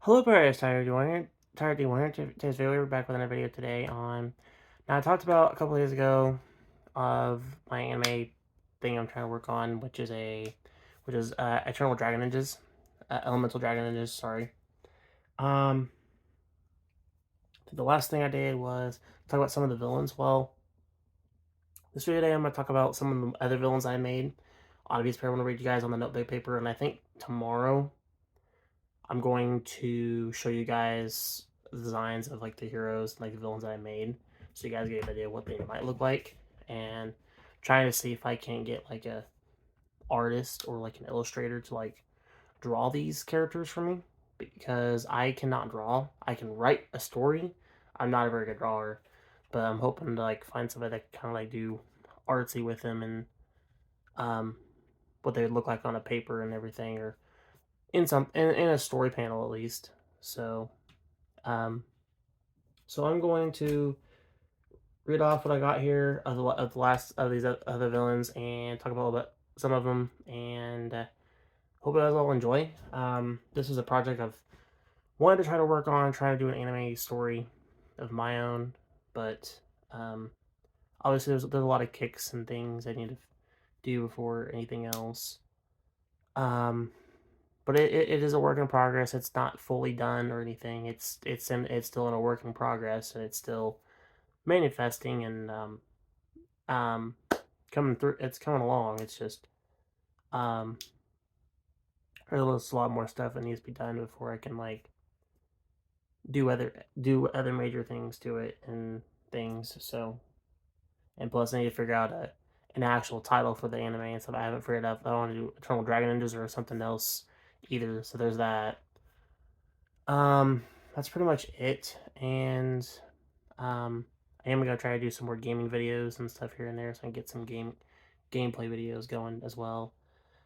Hello, Paradise Tired D1 Tired D1 here. Today's video, we're back with another video today on. Now, I talked about a couple days ago of my anime thing I'm trying to work on, which is Eternal Dragon Ninjas, Elemental Dragon Ninjas. Sorry. Um, the last thing I did was talk about some of the villains. Well, this video today I'm going to talk about some of the other villains I made. Obviously, I want to read you guys on the notebook paper, and I think tomorrow I'm going to show you guys designs of like the heroes, like the villains that I made, so you guys get an idea of what they might look like, and trying to see if I can get like a artist or like an illustrator to like draw these characters for me, because I cannot draw. I can write a story. I'm not a very good drawer, but I'm hoping to like find somebody that can kind of like do artsy with them and um what they would look like on a paper and everything, or in a story panel at least. So um so I'm going to read off what I got here of the last of these other villains and talk about some of them, and hope you guys all enjoy. This is a project I've wanted to try to work on, trying to do an anime story of my own, but obviously there's a lot of kicks and things I need to do before anything else. Um, but it is a work in progress. It's not fully done or anything. It's still in a work in progress, and it's still manifesting and um coming through. It's coming along. It's just um there's a lot more stuff that needs to be done before I can like do other major things to it and things. So, and plus I need to figure out an actual title for the anime and stuff. I haven't figured out if I want to do Eternal Dragon Ninjas or something else either. So there's that. Um, that's pretty much it. And um, I am gonna try to do some more gaming videos and stuff here and there, so I can get some gameplay videos going as well.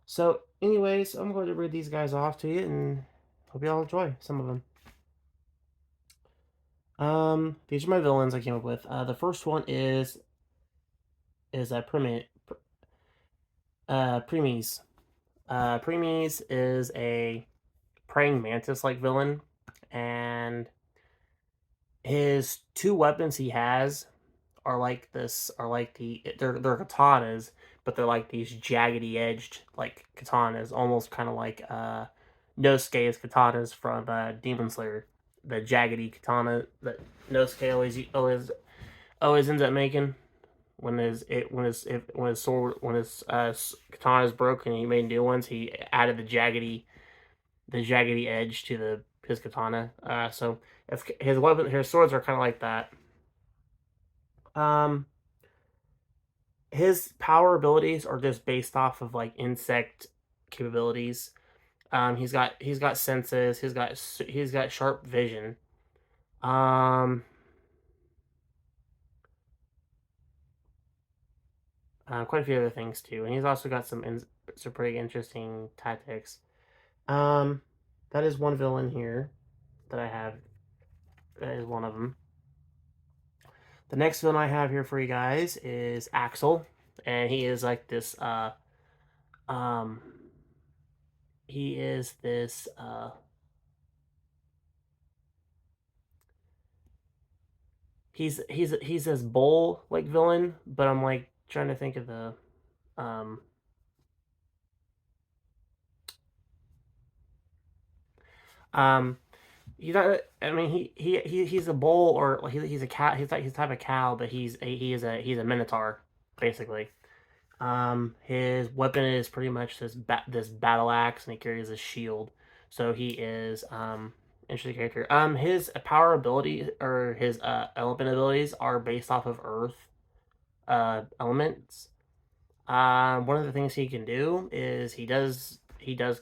So, anyways, I'm going to read these guys off to you, and hope you all enjoy some of them. These are my villains I came up with. The first one is a Premies. Premies is a praying mantis like villain, and his two weapons he has are like they're katanas, but they're like these jaggedy edged like katanas, almost kind of like Nosuke's katanas from Demon Slayer, the jaggedy katana that Nosuke always ends up making when his katana is broken. He made new ones. He added the jaggedy edge to the his katana. So his swords are kind of like that. Um, his power abilities are just based off of like insect capabilities. He's got senses. He's got sharp vision. Um, Quite a few other things too, and he's also got some pretty interesting tactics. Um, that is one villain here that I have. That is one of them. The next villain I have here for you guys is Axel, and he is like this. Um, he is this. He's this bull like villain, but I'm like trying to think of the um um he's not. I mean, he's a bull, or like he's a cow. He's type of cow, but he's a minotaur basically. His weapon is pretty much this battle axe, and he carries a shield. So he is interesting character. His power ability or his element abilities are based off of Earth elements. One of the things he can do is he does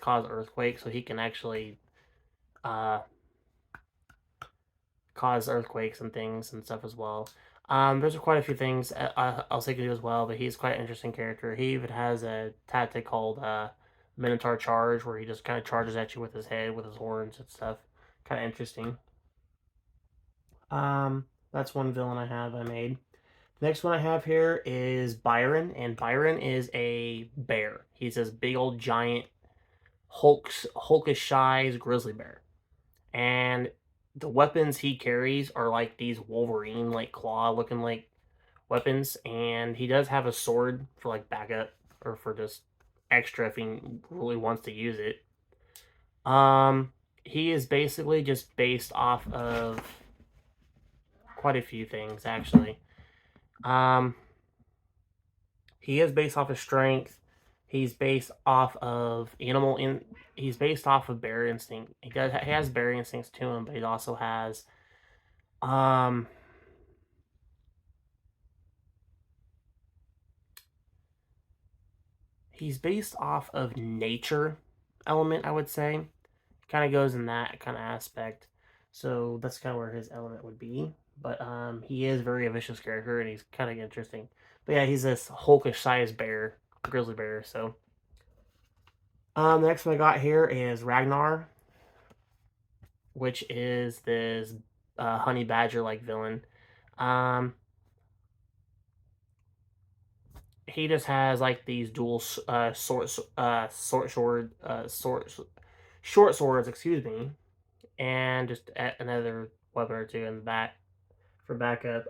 cause earthquakes, so he can actually uh cause earthquakes and things and stuff as well. There's quite a few things I'll say can do as well, but he's quite an interesting character. He even has a tactic called Minotaur Charge, where he just kind of charges at you with his head, with his horns and stuff. Kind of interesting. That's one villain I made. Next one I have here is Byron, and Byron is a bear. He's this big old giant hulkish size grizzly bear, and the weapons he carries are like these Wolverine like claw looking like weapons, and he does have a sword for like backup or for just extra if he really wants to use it. Um, he is basically just based off of quite a few things actually. Um, he is based off of strength. He's based off of animal in. He's based off of bear instinct. He has bear instincts to him, but he also has um. He's based off of nature element, I would say. Kind of goes in that kind of aspect. So that's kind of where his element would be. But he is very a vicious character, and he's kind of interesting. But yeah, he's this hulkish sized bear, grizzly bear. So the next one I got here is Ragnar, which is this honey badger like villain. Um, he just has like these dual short swords, excuse me, and just another weapon or two in the back for backup.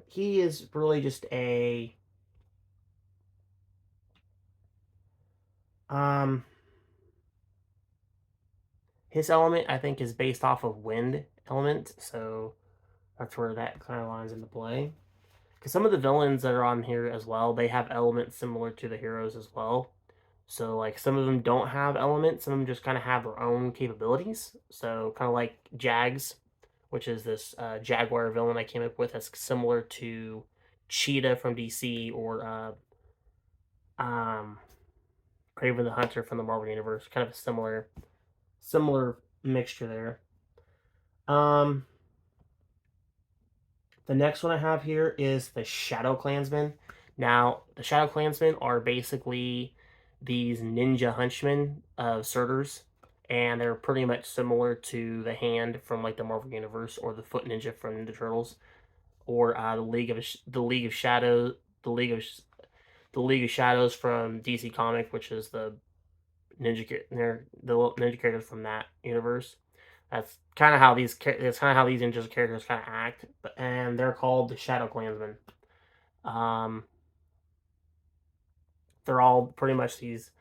He is really just a um. His element, I think, is based off of wind element, so that's where that kind of lines into play. Because some of the villains that are on here as well, they have elements similar to the heroes as well. So like some of them don't have elements, some of them just kind of have their own capabilities. So kind of like Jags, which is this Jaguar villain I came up with that's similar to Cheetah from DC or um, Kraven the Hunter from the Marvel Universe. Kind of a similar mixture there. Um, the next one I have here is the Shadow Clansmen. Now, the Shadow Clansmen are basically these ninja henchmen of Surters, and they're pretty much similar to the Hand from like the Marvel Universe, or the Foot Ninja from Ninja Turtles, or the League of Shadows, the League of the League of Shadows from DC Comic, which is the the ninja characters from that universe. That's kind of how these ninja characters kind of act, and they're called the Shadow Clansmen. Um, they're all pretty much these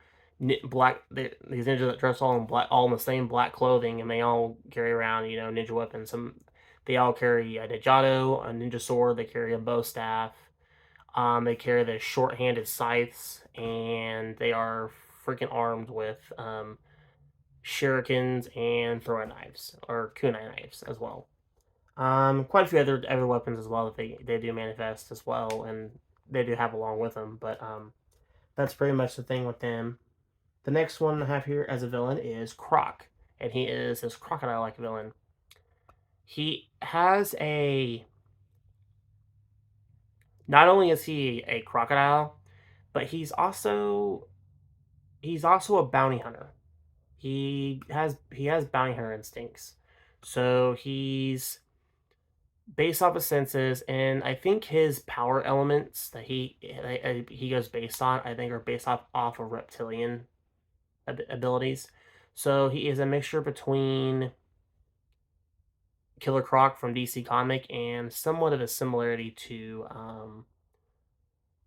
ninjas that dress all in black, all in the same black clothing, and they all carry around ninja weapons. They all carry a ninjato, a ninja sword. They carry a bow staff. They carry the short-handed scythes, and they are freaking armed with shurikens and throwing knives or kunai knives as well. Quite a few other weapons as well that they do manifest as well, and they do have along with them. But that's pretty much the thing with them. The next one I have here as a villain is Croc, and he is this crocodile-like villain. He has a Not only is he a crocodile, but he's also a bounty hunter. He has bounty hunter instincts. So he's based off of senses, and I think his power elements that he goes based on, I think, are based off of reptilian abilities. So he is a mixture between Killer Croc from DC Comic and somewhat of a similarity to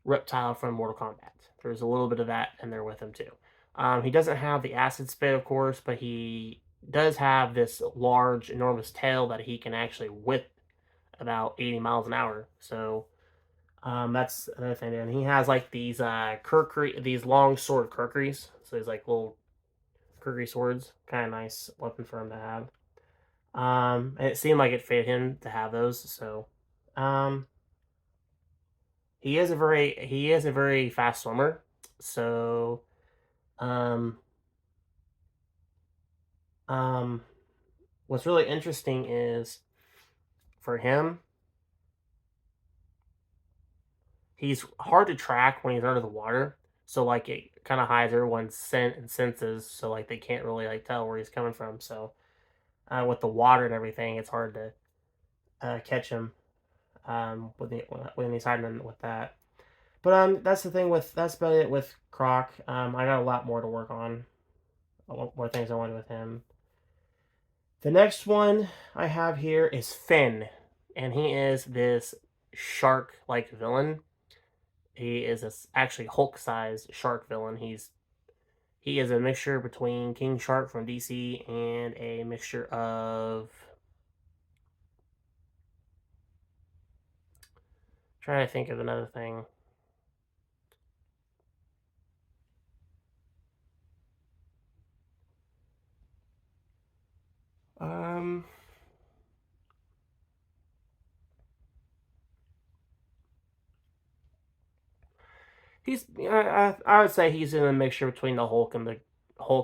Reptile from Mortal Kombat. There's a little bit of that in there with him too. He doesn't have the acid spit, of course, but he does have this large, enormous tail that he can actually whip about 80 miles an hour. So that's another thing. And he has like these these long sword Kurkeries. So he's like little Kurkery swords. Kind of nice weapon for him to have. And it seemed like it fit him to have those. So um, he is a very fast swimmer. So um, um, what's really interesting is for him, he's hard to track when he's under the water. So like it kind of hides everyone's scent and senses, so like they can't really like tell where he's coming from. So with the water and everything, it's hard to catch him when he's hiding with that. But that's about it with Croc. I got a lot more to work on, more things I wanted with him. The next one I have here is Finn, and he is this shark-like villain. He is actually Hulk-sized shark villain. He is a mixture between King Shark from DC and a mixture of. Trying to think of another thing. Um, I would say he's in a mixture between the Hulk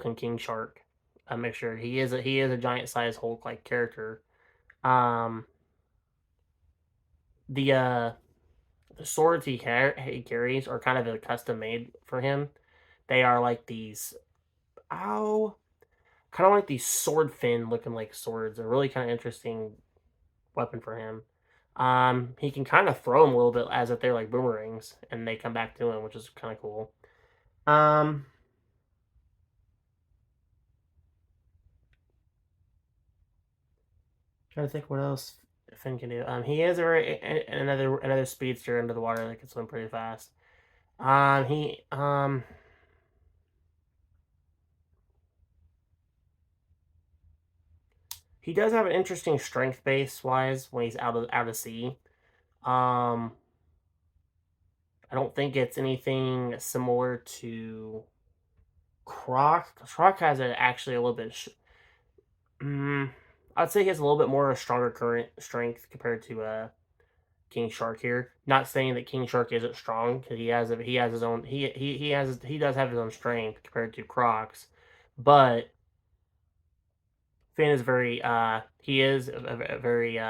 and King Shark. A mixture. He is a giant sized Hulk like character. Um, the uh the swords he carries are kind of custom made for him. They are like these ow, kind of like these sword fin looking like swords. A really kind of interesting weapon for him. He can kind of throw them a little bit as if they're like boomerangs, and they come back to him, which is kind of cool. Um, Trying to think what else Finn can do. He is another speedster under the water that can swim pretty fast. He he does have an interesting strength base wise when he's out of sea. Um, I don't think it's anything similar to Croc. 'Cause Croc has actually a little bit. I'd say he has a little bit more stronger current strength compared to King Shark here. Not saying that King Shark isn't strong because he has his own he does have his own strength compared to Croc's, but Finn is he is a very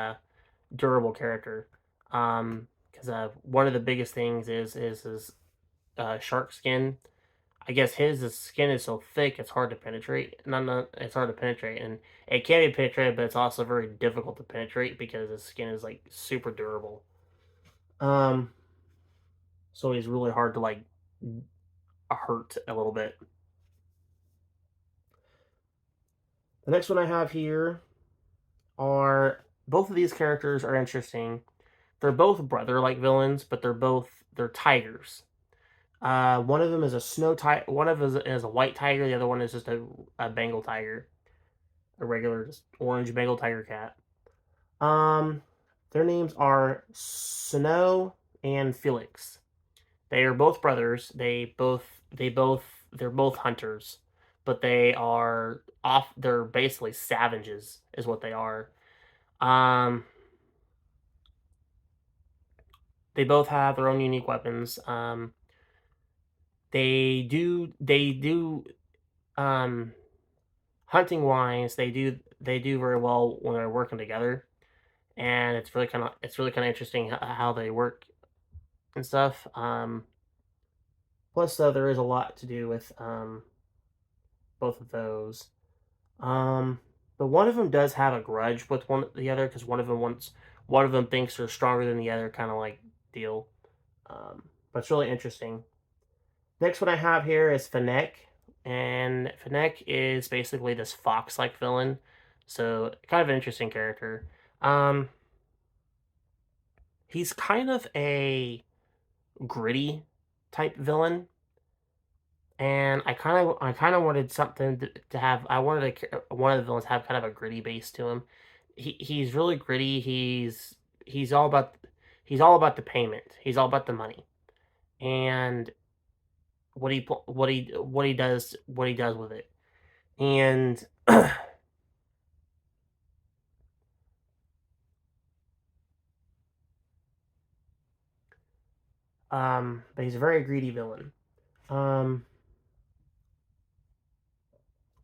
durable character. Because one of the biggest things is his shark skin. I guess his skin is so thick it's hard to penetrate. Not it's hard to penetrate, and it can be penetrated, but it's also very difficult to penetrate because his skin is like super durable. Um, so he's really hard to like hurt a little bit. The next one I have here are both of these characters are interesting. They're both brother-like villains, but they're tigers. One of them is a snow tiger. One of them is a white tiger. The other one is just a Bengal tiger, a regular just orange Bengal tiger cat. Um, their names are Snow and Felix. They are both brothers. They're both hunters, but they are off. They're basically savages, is what they are. Um, they both have their own unique weapons. They do um hunting wise. They do very well when they're working together, and it's really kind of interesting how they work and stuff. Plus, though, there is a lot to do with both of those. Um, but one of them does have a grudge with the other because one of them thinks they're stronger than the other, kind of like deal. But it's really interesting. Next one I have here is Fennec, and Fennec is basically this fox-like villain, so kind of an interesting character. Um, he's kind of a gritty type villain, and I kind of wanted something to have. I wanted one of the villains to have kind of a gritty base to him. He's really gritty. He's all about the payment. He's all about the money and what he does with it. And but he's a very greedy villain. Um,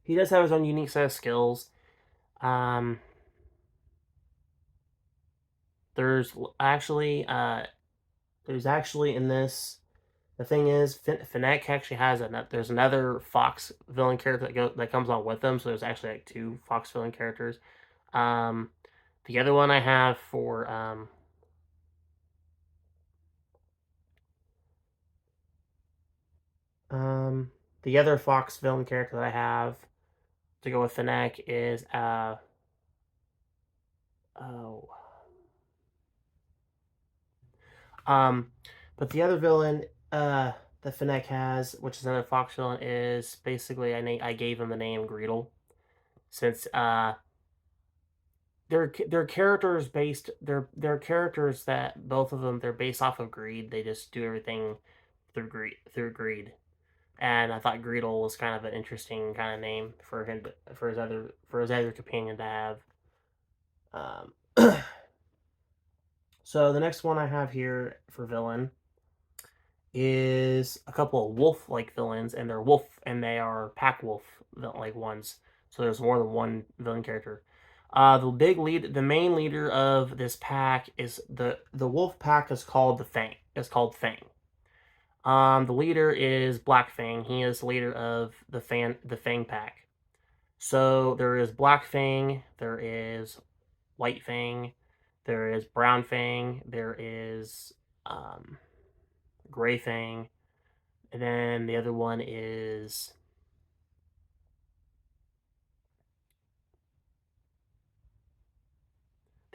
he does have his own unique set of skills. Um, there's actually in this. The thing is, Fennec actually has there's another Fox villain character that comes on with them. So there's actually like two Fox villain characters. Um, the other one I have for the other Fox villain character that I have to go with Fennec is Oh. Um, but the other villain that Finneck has, which is another Fox villain, is basically I gave him the name Greedle, since they're characters based they're characters that both of them they're based off of greed. They just do everything through greed. And I thought Greedle was kind of an interesting kind of name for him for his other companion to have. Um, so the next one I have here for villain is a couple of wolf-like villains, and they're wolf, and they are pack wolf like ones. So there's more than one villain character. The main leader of this pack is the wolf pack is called the Fang. It's called Fang. The leader is Black Fang. He is the leader of the Fang pack. So there is Black Fang, there is White Fang, there is Brown Fang, there is Gray Fang, and then the other one is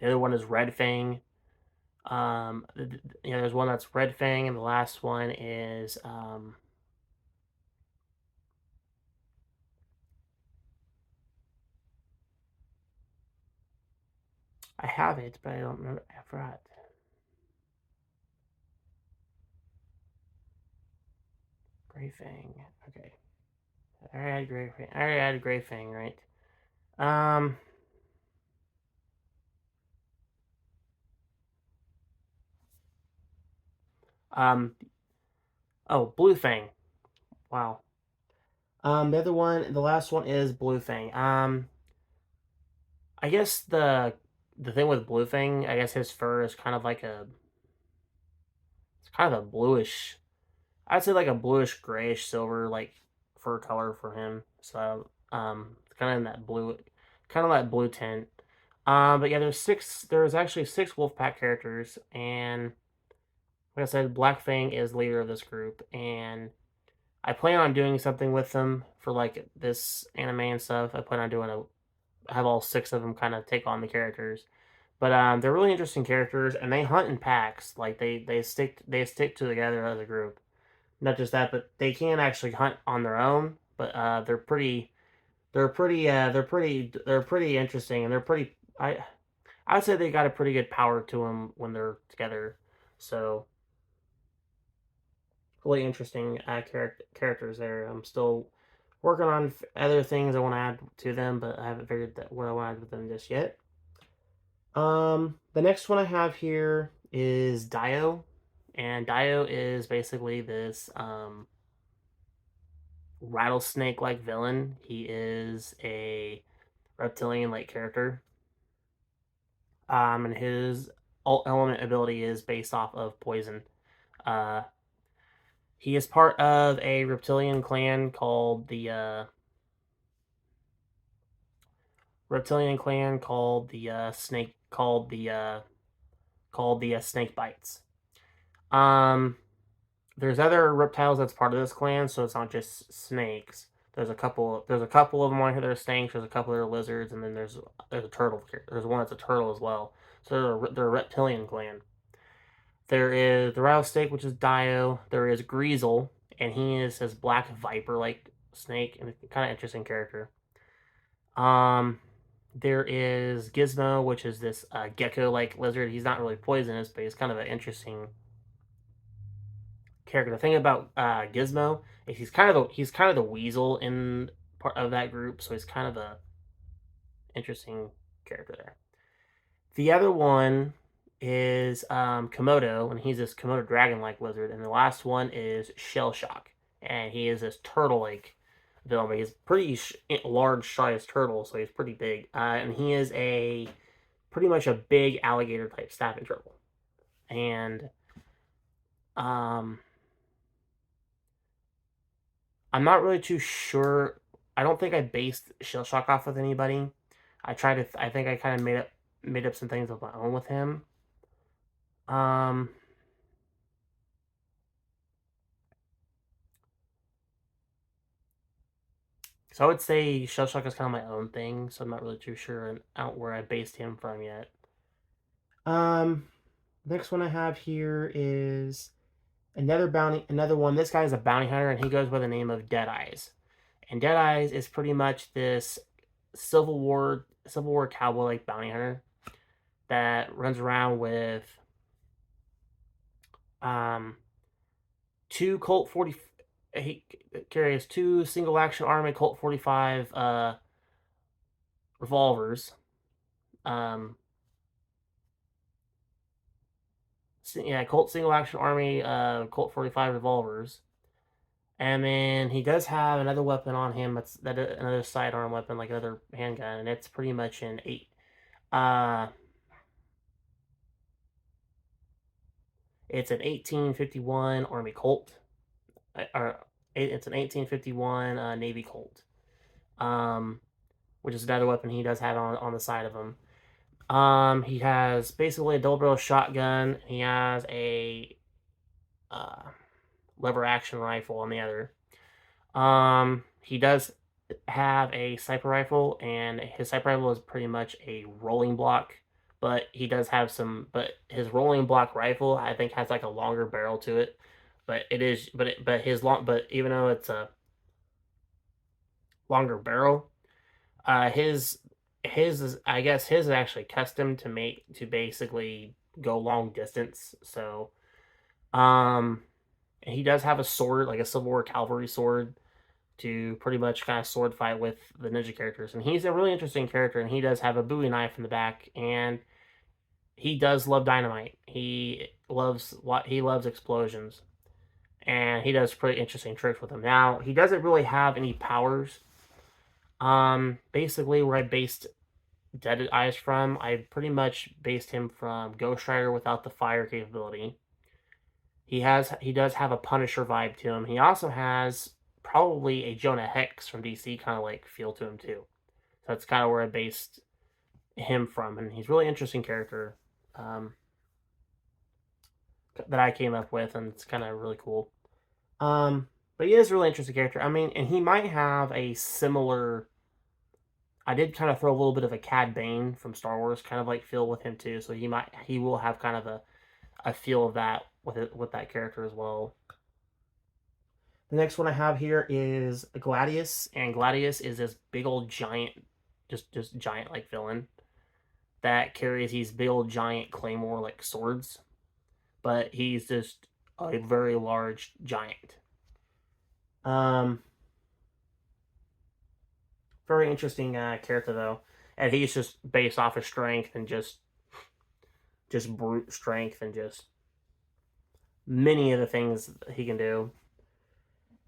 Red Fang. There's one that's Red Fang, and the last one is I have it, but I don't remember. I forgot. Gray Fang. Okay. I already had Gray Fang. I already had Gray Fang, right? Um. Um. Oh, Blue Fang. Wow. The last one is Blue Fang. I guess the thing with Blue Fang, I guess his fur is kind of like it's kind of a bluish. I'd say like a bluish grayish silver like fur color for him. So it's kind of in that blue, kind of that blue tint. But yeah, There's actually six Wolfpack characters, and like I said, Black Fang is leader of this group, and I plan on doing something with them for like this anime and stuff. I plan on doing a have all six of them kind of take on the characters. But they're really interesting characters, and they hunt in packs. Like they stick together as a group. Not just that, but they can actually hunt on their own. But they're pretty interesting, and they're pretty. I'd say they got a pretty good power to them when they're together. So really interesting characters there. I'm still working on other things I want to add to them, but I haven't figured that what I want to add with them just yet. The next one I have here is Dio, and Dio is basically this rattlesnake-like villain. He is a reptilian-like character, and his alt element ability is based off of poison. Uh, he is part of a reptilian clan called the snake called the snake bites. Um, there's other reptiles that's part of this clan, so it's not just snakes. There's a couple of them on here that are snakes. There's a couple that are lizards, and then there's a turtle. There's one that's a turtle as well. So they're a reptilian clan. There is the rattlesnake, which is Dio. There is Greasel, and he is this black viper like snake, and it's kind of interesting character. Um, there is Gizmo, which is this gecko like lizard. He's not really poisonous, but he's kind of an interesting character. The thing about Gizmo is he's kind of the weasel in part of that group, so he's kind of a interesting character there. The other one is Komodo, and he's this Komodo dragon-like lizard, and the last one is Shell Shock, and he is this turtle-like villain, but he's pretty large sized turtle, so he's pretty big, and he is a pretty much a big alligator type snapping turtle, and um I'm not really too sure. I don't think I based Shell Shock off with anybody. I think I kind of made up some things of my own with him. Um, so I would say Shell Shock is kind of my own thing. So I'm not really too sure out where I based him from yet. Next one I have here is another one. This guy is a bounty hunter, and he goes by the name of Deadeyes. And Deadeyes is pretty much this Civil War cowboy like bounty hunter that runs around with two Colt 40. He carries two single action army Colt 45 revolvers. Colt single action army Colt 45 revolvers. And then he does have another weapon on him. That's another sidearm weapon, like another handgun, and it's pretty much an it's an 1851 Army Colt, or it's an 1851 Navy Colt, which is another weapon he does have on the side of him. He has basically a double barrel shotgun. He has a lever action rifle on the other. He does have a sniper rifle, and his sniper rifle is pretty much a rolling block. But he does have some. But his rolling block rifle, I think, has like a longer barrel to it. But it is. But his long. But even though it's a longer barrel, his is, I guess his is actually custom to basically go long distance. So, he does have a sword, like a Civil War cavalry sword, to pretty much kind of sword fight with the ninja characters. And he's a really interesting character, and he does have a Bowie knife in the back, and he does love dynamite. He loves explosions, and he does pretty interesting tricks with them. Now, he doesn't really have any powers. Basically, where I based Deadeyes from, I pretty much based him from Ghost Rider without the fire capability. He does have a Punisher vibe to him. He also has probably a Jonah Hex from DC kind of like feel to him too. So that's kind of where I based him from, and he's a really interesting character that I came up with, and it's kind of really cool. But he is a really interesting character. I mean, and he might have a similar. I did kind of throw a little bit of a Cad Bane from Star Wars kind of like feel with him too. So he will have kind of a feel of that with that character as well. The next one I have here is Gladius, and Gladius is this big old giant, just giant like villain that carries these big old giant claymore like swords, but he's just a very large giant. Very interesting character though, and he's just based off of strength and just brute strength and just many of the things he can do.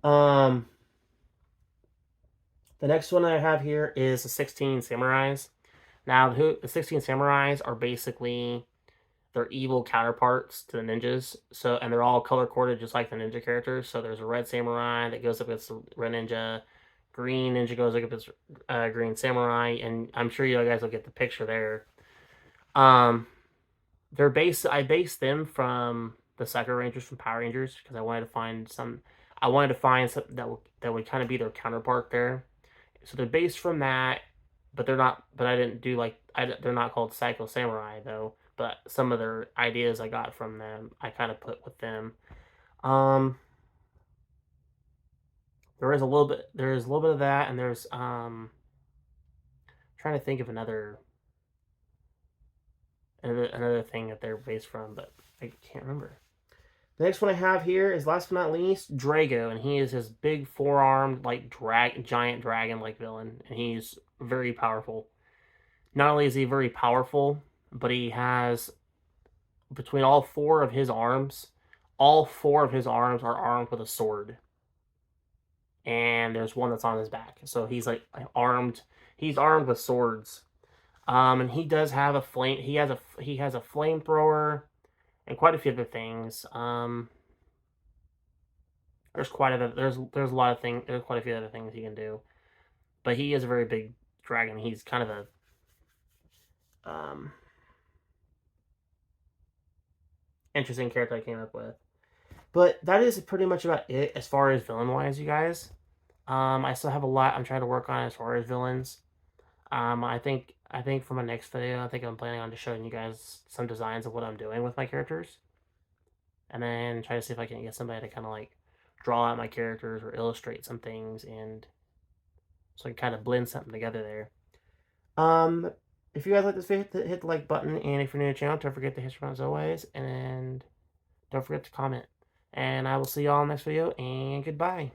The next one I have here is the 16 Samurais. Now, the 16 Samurais are basically their evil counterparts to the ninjas. So, and they're all color coded just like the ninja characters. So there's a red samurai that goes up against the red ninja. Green ninja goes up against green samurai, and I'm sure you guys will get the picture there. I based them from the Psycho Rangers from Power Rangers because I wanted to find something that would kind of be their counterpart there. So they're based from that, but they're not. But I didn't do they're not called Psycho Samurai though. But some of their ideas I got from them, I kind of put with them. There is a little bit of that, and there's trying to think of another thing that they're based from, but I can't remember. The next one I have here is, last but not least, Drago, and he is this big four-armed like giant dragon like villain, and he's very powerful. Not only is he very powerful, but he has, between all four of his arms are armed with a sword. And there's one that's on his back. So he's like armed. He's armed with swords. And he does have a flame. He has a flamethrower, and quite a few other things. There's quite a lot of things. There's quite a few other things he can do. But he is a very big dragon. He's kind of a interesting character I came up with. But that is pretty much about it as far as villain wise, you guys. I still have a lot I'm trying to work on as far as villains. I think for my next video, I think I'm planning on just showing you guys some designs of what I'm doing with my characters, and then try to see if I can get somebody to kind of like draw out my characters or illustrate some things, and so I can kind of blend something together there. If you guys like this video, hit the like button, and if you're new to the channel, don't forget to hit subscribe as always, and don't forget to comment. And I will see y'all in the next video, and goodbye.